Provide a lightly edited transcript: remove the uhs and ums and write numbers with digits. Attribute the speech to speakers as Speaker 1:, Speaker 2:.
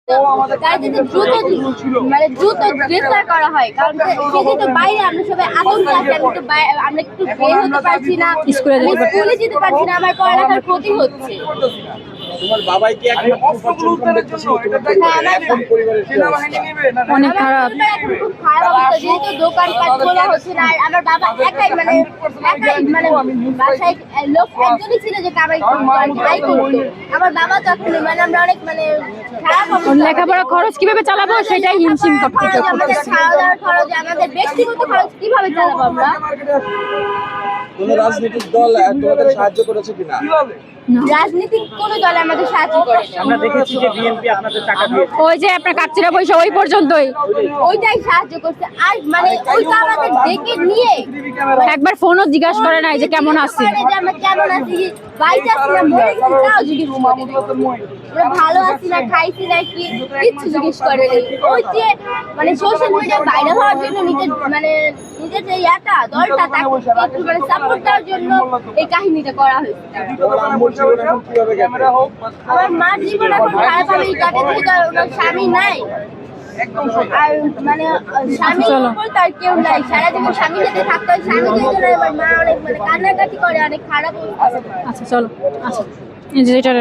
Speaker 1: তার যদি দ্রুত গ্রেফতার করা হয়, কারণ সে যেহেতু বাইরে, আমরা সবাই আতঙ্কে আছি। আমরা একটু বের হতে পারছি না, স্কুলে যেতে পারছি না, আমার পড়ালেখার ক্ষতি হচ্ছে।
Speaker 2: তোমার বাবাই কি এখন
Speaker 1: অনেক খারাপ, খুব খারাপ অবস্থা। যেহেতু দোকানপাট খোলা হচ্ছে না, আমার বাবা একাই বাসায় লোক একজনই ছিল যে কামাই করতো। আমার বাবা তখন আমরা অনেক খারাপ অবস্থা।
Speaker 3: লেখাপড়া খরচ কিভাবে চালাবো সেটাই হিমশিম করতেছে।
Speaker 1: আমাদের খাওয়া দাওয়ার খরচ, আমাদের ব্যক্তিগত খরচ কিভাবে চালাবো আমরা?
Speaker 2: কোন রাজনৈতিক দল তোমাদের সাহায্য করেছে কিনা?
Speaker 1: রাজনৈতিক কোন দল আমাদের সাহায্য করে না।
Speaker 4: আমরা দেখেছি যে বিএনপি আপনাদের টাকা দিয়েছে।
Speaker 3: ওই যে আপনার কাচ্চিরা পয়সা ওই পর্যন্তই,
Speaker 1: ওইটাই সাহায্য করছে। আর ওইটা আমাদের ডেকে নিয়ে
Speaker 3: একবার ফোনও জিজ্ঞাসা করে নাই যে কেমন আছি,
Speaker 1: যে আমরা কেমন আছি, বাইরে আছি না মরে গেছি, তাও জিজ্ঞেস করে। আমরা ভালো আছি না, খাইছি না, কিচ্ছু জিজ্ঞেস করে। ওই যে সোশ্যাল মিডিয়া বাইরে হওয়ার জন্য নিজের যে দলটা তাকে একটু সাপোর্ট দেওয়ার জন্য এই কাহিনীটা করা হয়েছে। আমার মার জীবন এখন খারাপ হবে কাটে, ওনার স্বামী নাই। আর স্বামীর উপর তার কেউ নাই, সারা জীবন স্বামীর সাথে থাকতে হয়। স্বামী যেহেতু আমার মা অনেক কান্নাকাটি করে, অনেক খারাপ।
Speaker 3: আচ্ছা চলো, আচ্ছা যেটা